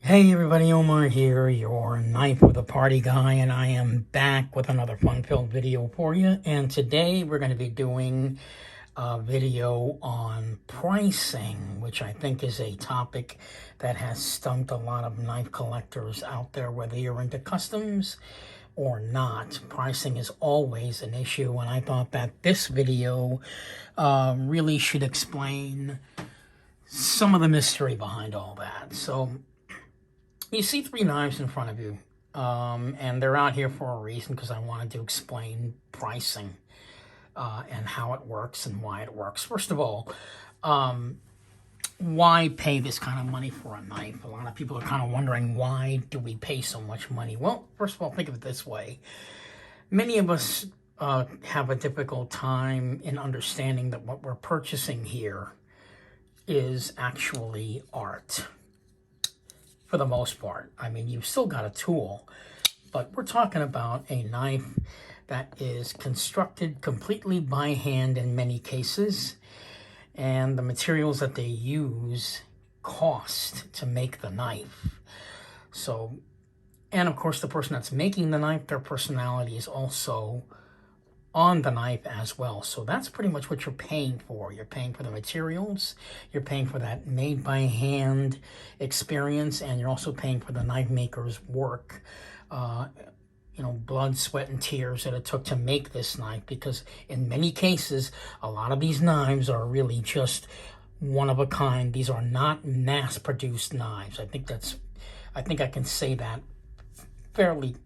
Hey everybody, Omar here, your knife with a party guy, and I am back with another fun-filled video for you. And today we're going to be doing a video on pricing, which I think is a topic that has stumped a lot of knife collectors out there, whether you're into customs or not. Pricing is always an issue, and I thought that this video really should explain some of the mystery behind all that. So you see three knives in front of you, and they're out here for a reason, because I wanted to explain pricing and how it works and why it works. First of all, why pay this kind of money for a knife? A lot of people are kind of wondering, why do we pay so much money? Well, first of all, think of it this way. Many of us have a difficult time in understanding that what we're purchasing here is actually art. For the most part. I mean, you've still got a tool, but we're talking about a knife that is constructed completely by hand in many cases, and the materials that they use cost to make the knife. So, and of course, the person that's making the knife, their personality is also on the knife as well. So that's pretty much what you're paying for. You're paying for the materials, you're paying for that made by hand experience, and you're also paying for the knife maker's work, blood, sweat, and tears that it took to make this knife, because in many cases, a lot of these knives are really just one of a kind. These are not mass-produced knives. I think I can say that fairly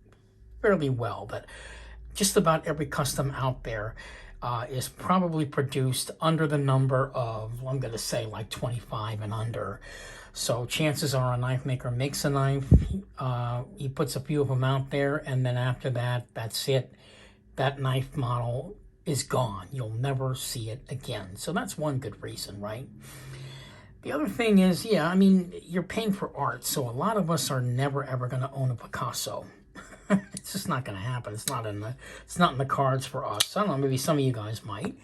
well, that just about every custom out there is probably produced under the number of, I'm going to say, like 25 and under. So chances are a knife maker makes a knife, he puts a few of them out there, and then after that, that's it. That knife model is gone. You'll never see it again. So that's one good reason, right? The other thing is, yeah, I mean, you're paying for art. So a lot of us are never, ever going to own a Picasso. It's just not going to happen. It's not in the cards for us. I don't know, maybe some of you guys might,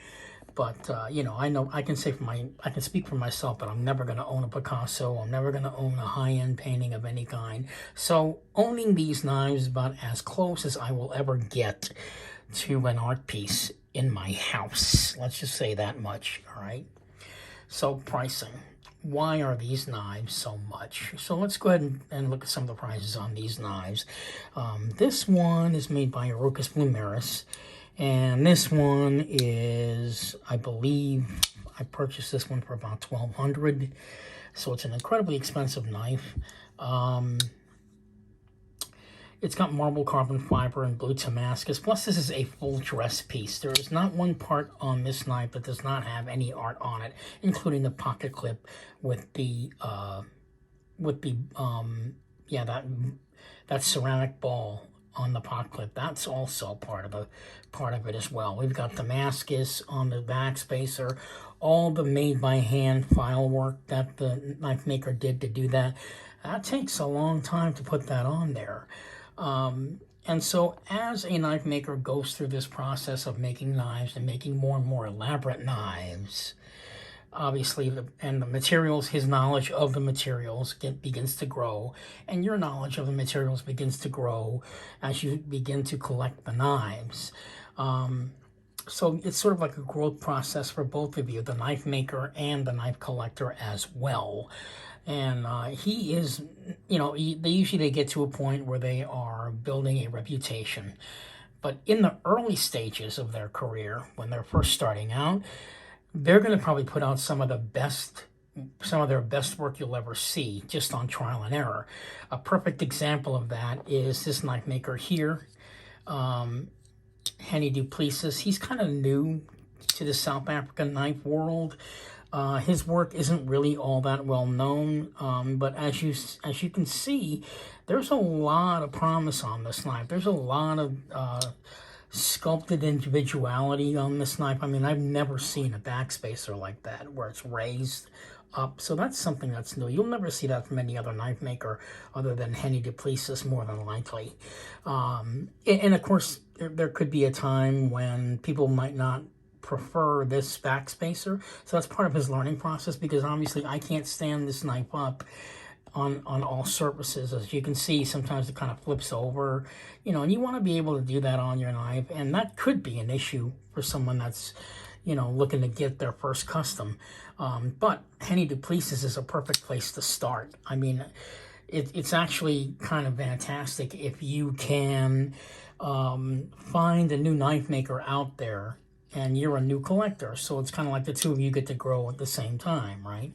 but I know I can speak for myself, but I'm never going to own a Picasso. I'm never going to own a high-end painting of any kind. So owning these knives is about as close as I will ever get to an art piece in my house. Let's just say that much, all right? So pricing. Why are these knives so much? So let's go ahead and look at some of the prices on these knives. This one is made by Herucus Blomerus, and this one is, I believe, I purchased this one for about $1,200. So it's an incredibly expensive knife. It's got marble carbon fiber and blue Damascus. Plus, this is a full dress piece. There is not one part on this knife that does not have any art on it, including the pocket clip with that ceramic ball on the pocket clip. That's also part of it as well. We've got Damascus on the back spacer, all the made by hand file work that the knife maker did to do that. That takes a long time to put that on there. And so as a knife maker goes through this process of making knives and making more and more elaborate knives, obviously, the materials, his knowledge of the materials begins to grow, and your knowledge of the materials begins to grow as you begin to collect the knives. So it's sort of like a growth process for both of you, the knife maker and the knife collector as well. And he is, they get to a point where they are building a reputation. But in the early stages of their career, when they're first starting out, they're going to probably put out some of their best work you'll ever see, just on trial and error. A perfect example of that is this knife maker here, Hennie Duplesis. He's kind of new to the South African knife world. His work isn't really all that well known, but as you can see, there's a lot of promise on this knife. There's a lot of sculpted individuality on this knife. I mean, I've never seen a backspacer like that, where it's raised up. So that's something that's new. You'll never see that from any other knife maker other than Hennie Duplesis, more than likely. And of course, there could be a time when people might not prefer this backspacer. So that's part of his learning process, because obviously I can't stand this knife up on all surfaces. As you can see, sometimes it kind of flips over, and you want to be able to do that on your knife, and that could be an issue for someone that's, looking to get their first custom. But Hennie Duplesis is a perfect place to start. I mean, it's actually kind of fantastic if you can find a new knife maker out there and you're a new collector. So it's kind of like the two of you get to grow at the same time, right?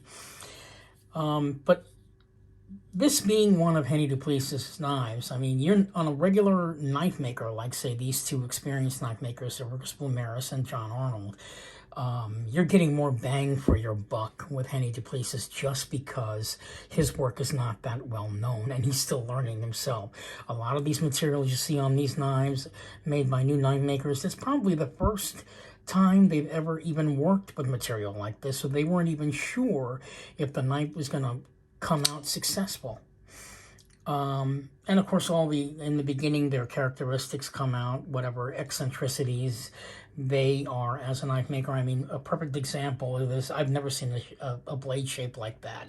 But this being one of Hennie Duplesis' knives, I mean, you're on a regular knife maker, like, say, these two experienced knife makers, Herucus Blomerus and John Arnold, you're getting more bang for your buck with Hennie Duplesis just because his work is not that well known and he's still learning himself. A lot of these materials you see on these knives made by new knife makers, it's probably the first time they've ever even worked with material like this, so they weren't even sure if the knife was going to come out successful. And of course, in the beginning, their characteristics come out, whatever eccentricities they are as a knife maker. I mean, a perfect example of this, I've never seen a blade shape like that.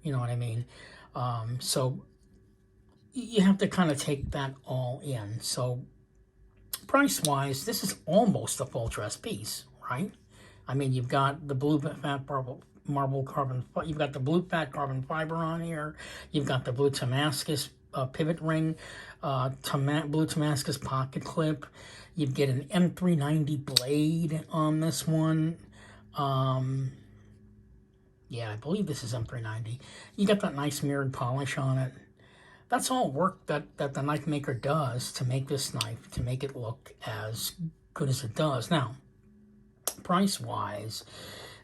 You know what I mean? So you have to kind of take that all in. So price-wise, this is almost a full dress piece, right? I mean, you've got the blue fat marble carbon, you've got the blue fat carbon fiber on here, you've got the blue Damascus pivot ring, blue Damascus pocket clip, you get an M390 blade on this one. Yeah, I believe this is M390. You got that nice mirrored polish on it. That's all work that the knife maker does to make this knife, to make it look as good as it does. Now, price-wise,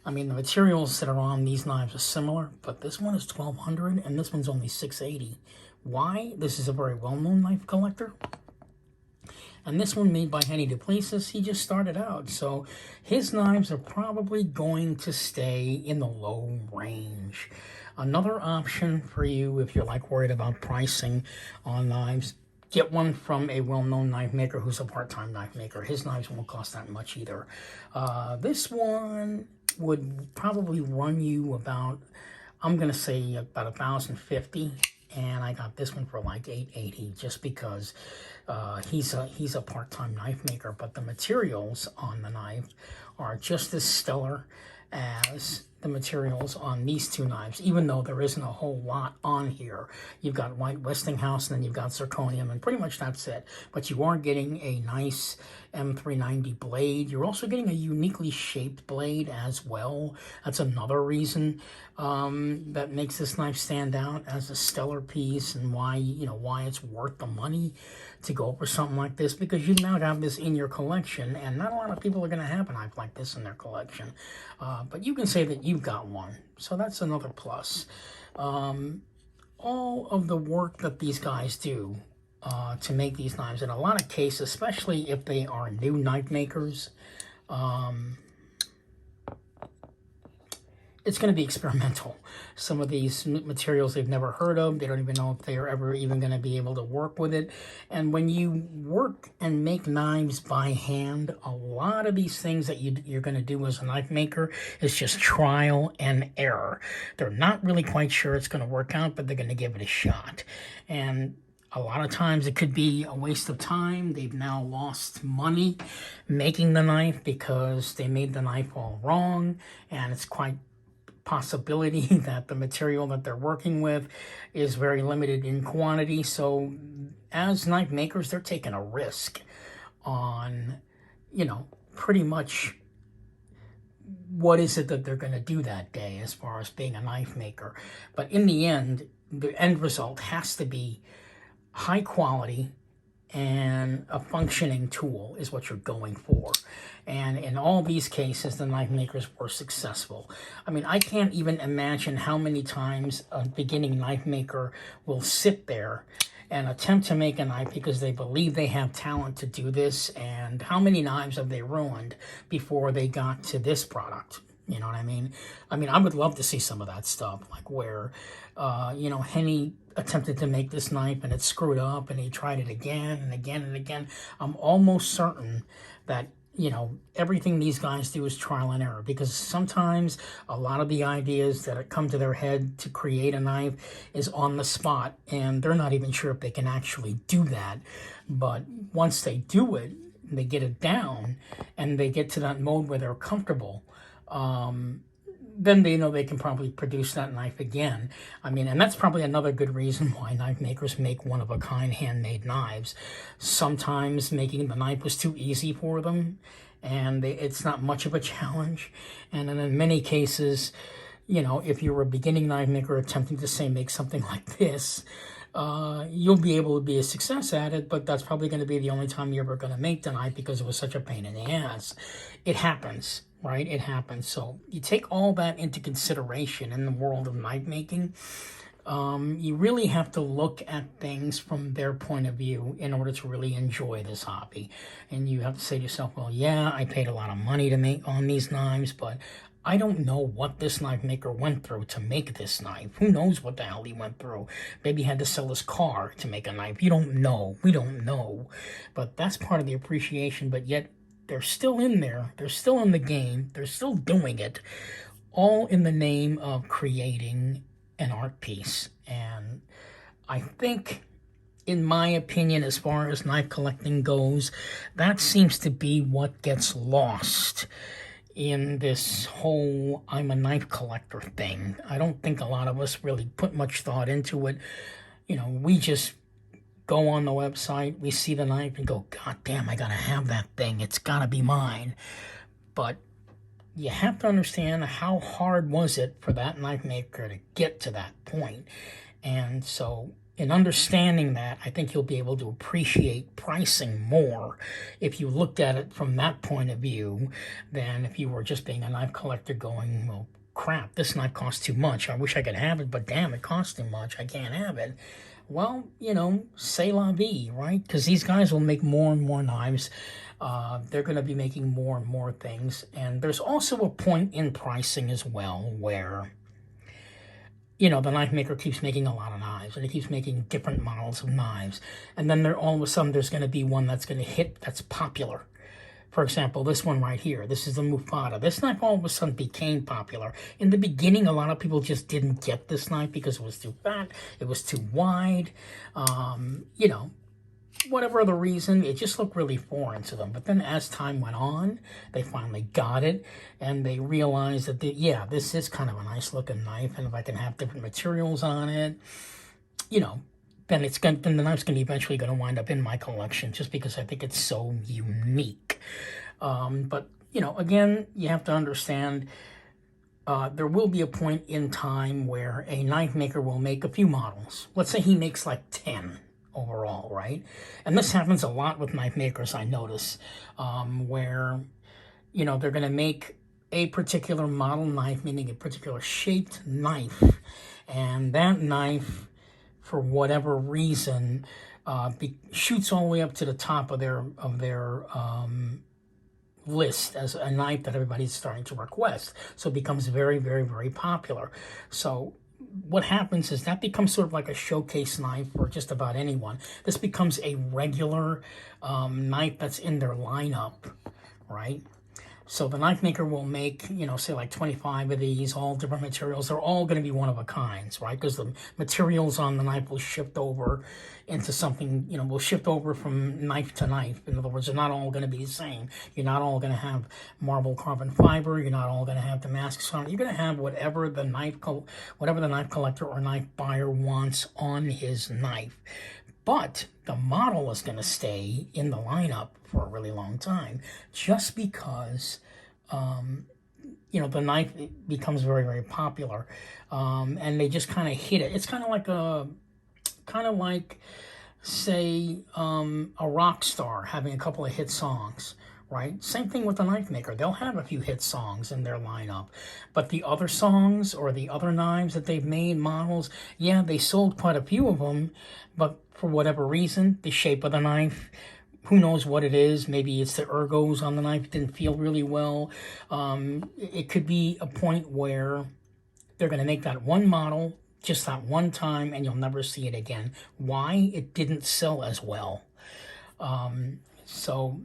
I mean, the materials that are on these knives are similar, but this one is $1,200 and this one's only $680. Why? This is a very well-known knife collector. And this one made by Hennie Duplesis, he just started out. So his knives are probably going to stay in the low range. Another option for you, if you're like worried about pricing on knives, get one from a well-known knife maker who's a part-time knife maker. His knives won't cost that much either. This one would probably run you about, I'm going to say about $1,050. And I got this one for like $880 just because he's a part-time knife maker. But the materials on the knife are just as stellar as the materials on these two knives, even though there isn't a whole lot on here. You've got white Westinghouse and then you've got zirconium, and pretty much that's it. But you are getting a nice M390 blade. You're also getting a uniquely shaped blade as well. That's another reason that makes this knife stand out as a stellar piece, and why it's worth the money to go for something like this, because you now have this in your collection, and not a lot of people are going to have a knife like this in their collection. But you can say that you've got one, so that's another plus. All of the work that these guys do to make these knives, in a lot of cases, especially if they are new knife makers, it's going to be experimental. Some of these materials they've never heard of, they don't even know if they are ever even going to be able to work with it. And when you work and make knives by hand, a lot of these things that you're going to do as a knife maker is just trial and error. They're not really quite sure it's going to work out, but they're going to give it a shot. And a lot of times it could be a waste of time. They've now lost money making the knife because they made the knife all wrong, and it's quite possibility that the material that they're working with is very limited in quantity. So as knife makers, they're taking a risk on, pretty much what is it that they're going to do that day as far as being a knife maker. But in the end result has to be high quality and a functioning tool is what you're going for. And in all these cases, the knife makers were successful. I mean, I can't even imagine how many times a beginning knife maker will sit there and attempt to make a knife because they believe they have talent to do this, and how many knives have they ruined before they got to this product. You know what I mean? I would love to see some of that stuff, like where, Hennie attempted to make this knife and it screwed up, and he tried it again and again and again. I'm almost certain that you know, everything these guys do is trial and error, because sometimes a lot of the ideas that come to their head to create a knife is on the spot, and they're not even sure if they can actually do that. But once they do it, they get it down, and they get to that mode where they're comfortable, then they know they can probably produce that knife again. I mean, and that's probably another good reason why knife makers make one-of-a-kind handmade knives. Sometimes making the knife was too easy for them, and it's not much of a challenge. And then in many cases, you know, if you're a beginning knife maker attempting to, say, make something like this, you'll be able to be a success at it, but that's probably going to be the only time you're ever going to make the knife, because it was such a pain in the ass. It happens, right? It happens. So you take all that into consideration in the world of knife making. You really have to look at things from their point of view in order to really enjoy this hobby. And you have to say to yourself, well, yeah, I paid a lot of money to make on these knives, but I don't know what this knife maker went through to make this knife. Who knows what the hell he went through? Maybe he had to sell his car to make a knife. You don't know. We don't know. But that's part of the appreciation. But yet, they're still in there. They're still in the game. They're still doing it. All in the name of creating an art piece. And I think, in my opinion, as far as knife collecting goes, that seems to be what gets lost in this whole I'm a knife collector thing. I don't think a lot of us really put much thought into it. You know, we just go on the website, we see the knife and go, God damn, I gotta have that thing. It's gotta be mine. But you have to understand, how hard was it for that knife maker to get to that point. And so in understanding that, I think you'll be able to appreciate pricing more if you looked at it from that point of view than if you were just being a knife collector going, well, crap, this knife costs too much. I wish I could have it, but damn, it costs too much. I can't have it. Well, you know, c'est la vie, right? Because these guys will make more and more knives. They're going to be making more and more things. And there's also a point in pricing as well where, you know, the knife maker keeps making a lot of knives, and he keeps making different models of knives. And then all of a sudden there's going to be one that's going to hit, that's popular. For example, this one right here, this is the Mufata. This knife all of a sudden became popular. In the beginning, a lot of people just didn't get this knife because it was too fat, it was too wide, you know, whatever the reason, it just looked really foreign to them. But then as time went on, they finally got it, and they realized that, yeah, this is kind of a nice looking knife, and if I can have different materials on it, you know, then the knife's going to eventually wind up in my collection, just because I think it's so unique. But, you know, again, you have to understand, there will be a point in time where a knife maker will make a few models. Let's say he makes like 10 overall, right? And this happens a lot with knife makers, I notice, where, you know, they're going to make a particular model knife, meaning a particular shaped knife, and that knife, for whatever reason, shoots all the way up to the top of their list as a knife that everybody's starting to request. So it becomes very, very, very popular. So what happens is that becomes sort of like a showcase knife for just about anyone. This becomes a regular knife that's in their lineup, right? So the knife maker will make, you know, say like 25 of these, all different materials. They're all going to be one of a kinds, right? Because the materials on the knife will shift over into something, you know, will shift over from knife to knife. In other words, they're not all going to be the same. You're not all going to have marble carbon fiber. You're not all going to have Damascus on it. You're going to have whatever the knife collector or knife buyer wants on his knife. But the model is going to stay in the lineup for a really long time, just because, you know, the knife becomes very, very popular, and they just kind of hit it. It's kind of like, say, a rock star having a couple of hit songs, right? Same thing with the knife maker. They'll have a few hit songs in their lineup, but the other songs or the other knives that they've made, models, yeah, they sold quite a few of them, but for whatever reason, the shape of the knife, who knows what it is? Maybe it's the ergos on the knife, it didn't feel really well. It could be a point where they're going to make that one model just that one time, and you'll never see it again. Why? It didn't sell as well. So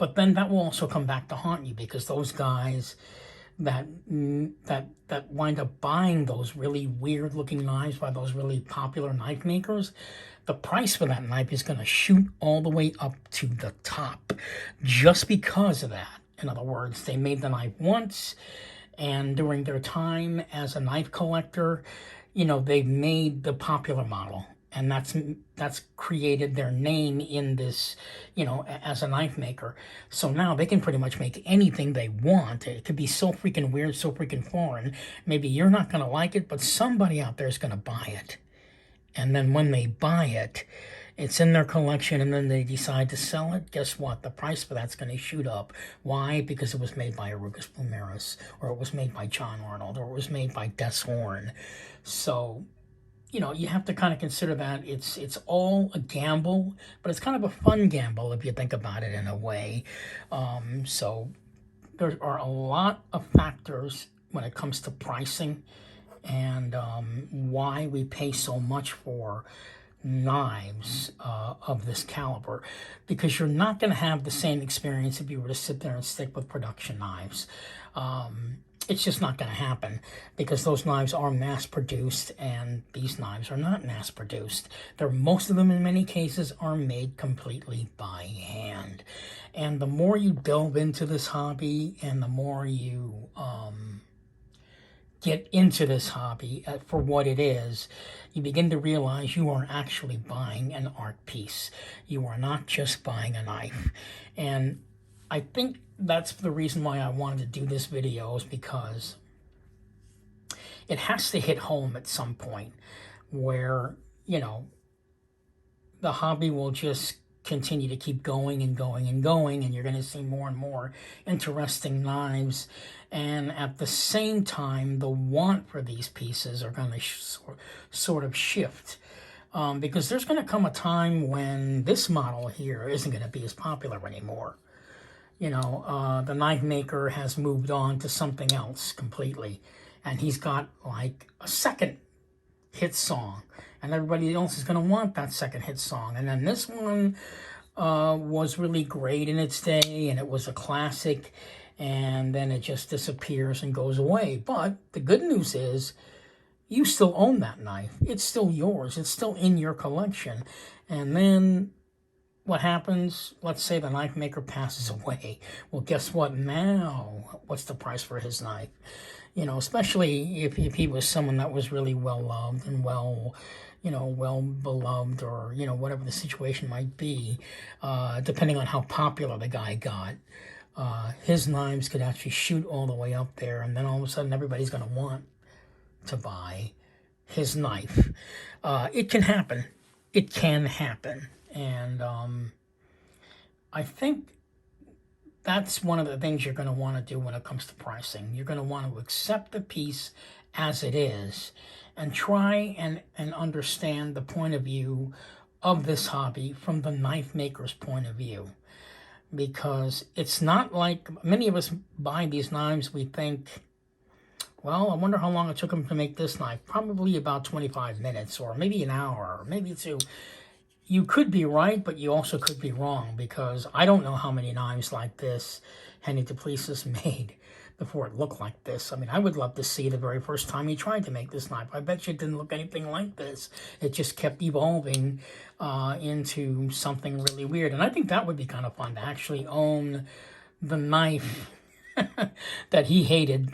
But then that will also come back to haunt you, because those guys that wind up buying those really weird looking knives by those really popular knife makers, the price for that knife is going to shoot all the way up to the top just because of that. In other words, they made the knife once, and during their time as a knife collector, you know, they've made the popular model, and that's created their name in this, you know, as a knife maker. So now they can pretty much make anything they want. It could be so freaking weird, so freaking foreign. Maybe you're not going to like it, but somebody out there is going to buy it. And then when they buy it, it's in their collection, and then they decide to sell it. Guess what? The price for that's going to shoot up. Why? Because it was made by Herucus Blomerus, or it was made by John Arnold, or it was made by Des Horn. So, you know, you have to kind of consider that it's all a gamble, but it's kind of a fun gamble if you think about it in a way. So there are a lot of factors when it comes to pricing, and why we pay so much for knives of this caliber, because you're not going to have the same experience if you were to sit there and stick with production knives. It's just not going to happen, because those knives are mass produced, and these knives are not mass produced. Most of them in many cases are made completely by hand. And the more you delve into this hobby, and the more you get into this hobby for what it is, you begin to realize you are actually buying an art piece. You are not just buying a knife. And I think that's the reason why I wanted to do this video, is because it has to hit home at some point where, you know, the hobby will just continue to keep going and going and going, and you're going to see more and more interesting knives. And at the same time, the want for these pieces are going to sort of shift, because there's going to come a time when this model here isn't going to be as popular anymore. You know, the knife maker has moved on to something else completely, and he's got like a second hit song, and everybody else is going to want that second hit song. And then this one was really great in its day, and it was a classic, and then it just disappears and goes away. But the good news is you still own that knife. It's still yours. It's still in your collection. And then what happens? Let's say the knife maker passes away. Well, guess what now? What's the price for his knife? You know, especially if he was someone that was really well loved and well beloved, or, you know, whatever the situation might be, depending on how popular the guy got. His knives could actually shoot all the way up there, and then all of a sudden everybody's going to want to buy his knife. It can happen. It can happen. And I think that's one of the things you're going to want to do when it comes to pricing. You're going to want to accept the piece as it is, and try and understand the point of view of this hobby from the knife maker's point of view. Because it's not like many of us buy these knives, we think, well, I wonder how long it took them to make this knife. Probably about 25 minutes, or maybe an hour, or maybe 2. You could be right, but you also could be wrong, because I don't know how many knives like this Hennie Duplesis made before it looked like this. I mean, I would love to see the very first time he tried to make this knife. I bet you it didn't look anything like this. It just kept evolving into something really weird. And I think that would be kind of fun, to actually own the knife that he hated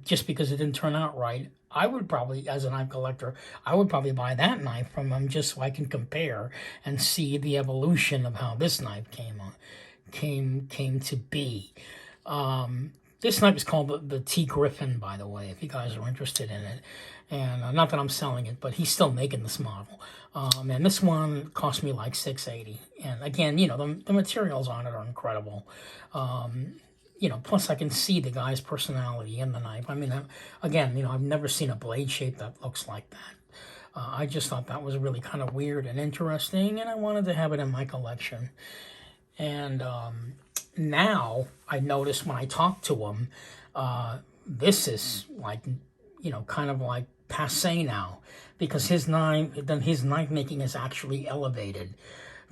just because it didn't turn out right. I would probably, as a knife collector, I would probably buy that knife from him just so I can compare and see the evolution of how this knife came to be. This knife is called the T. Griffin, by the way, if you guys are interested in it. And not that I'm selling it, but he's still making this model. And this one cost me like $680. And again, you know, the materials on it are incredible. You know, plus I can see the guy's personality in the knife. I mean, again, you know, I've never seen a blade shape that looks like that. I just thought that was really kind of weird and interesting, and I wanted to have it in my collection. And now I notice when I talk to him, this is like, you know, kind of like passé now, because his knife making is actually elevated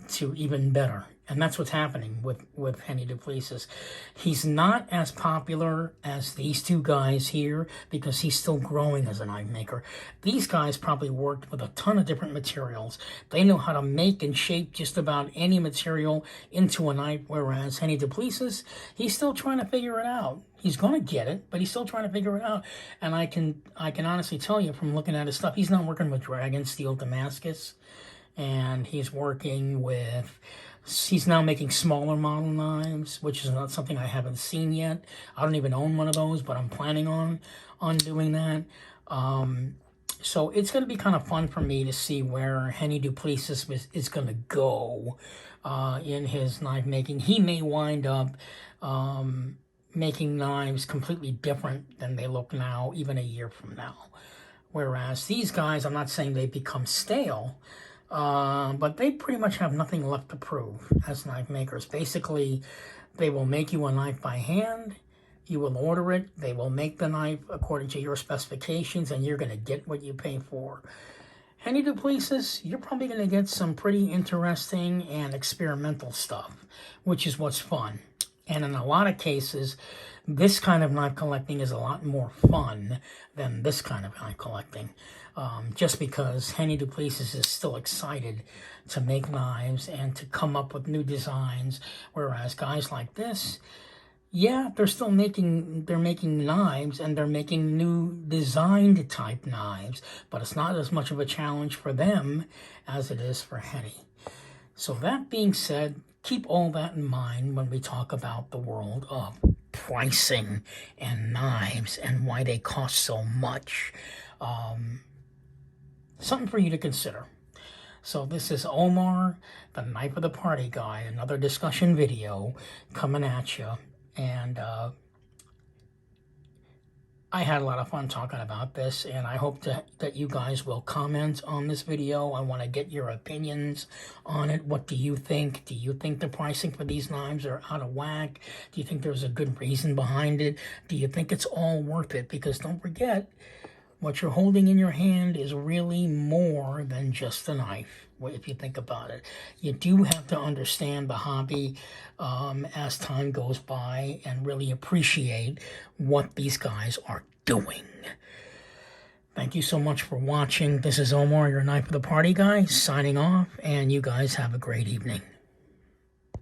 to even better. And that's what's happening with Hennie Duplesis. He's not as popular as these two guys here because he's still growing as a knife maker. These guys probably worked with a ton of different materials. They know how to make and shape just about any material into a knife, whereas Hennie Duplesis, he's still trying to figure it out. He's going to get it, but he's still trying to figure it out. And I can honestly tell you from looking at his stuff, he's not working with Dragon Steel Damascus, and he's working with... He's now making smaller model knives, which is not something I haven't seen yet. I don't even own one of those, but I'm planning on doing that. So it's going to be kind of fun for me to see where Hennie Duplesis is going to go in his knife making. He may wind up making knives completely different than they look now, even a year from now. Whereas these guys, I'm not saying they become stale, but they pretty much have nothing left to prove as knife makers. Basically, they will make you a knife by hand. You will order it. They will make the knife according to your specifications, and you're going to get what you pay for. Hennie Duplesis, you're probably going to get some pretty interesting and experimental stuff, which is what's fun. And in a lot of cases, this kind of knife collecting is a lot more fun than this kind of knife collecting. Just because Hennie Duplesis is still excited to make knives and to come up with new designs, whereas guys like this, yeah, they're making knives and they're making new designed type knives, but it's not as much of a challenge for them as it is for Hennie. So that being said, keep all that in mind when we talk about the world of pricing and knives and why they cost so much. Something for you to consider. So this is Omar, the Knife of the Party guy, another discussion video coming at you. And I had a lot of fun talking about this, and I hope that you guys will comment on this video. I want to get your opinions on it. What do you think? Do you think the pricing for these knives are out of whack? Do you think there's a good reason behind it? Do you think it's all worth it? Because don't forget, what you're holding in your hand is really more than just a knife, if you think about it. You do have to understand the hobby as time goes by and really appreciate what these guys are doing. Thank you so much for watching. This is Omar, your Knife of the Party guy, signing off, and you guys have a great evening.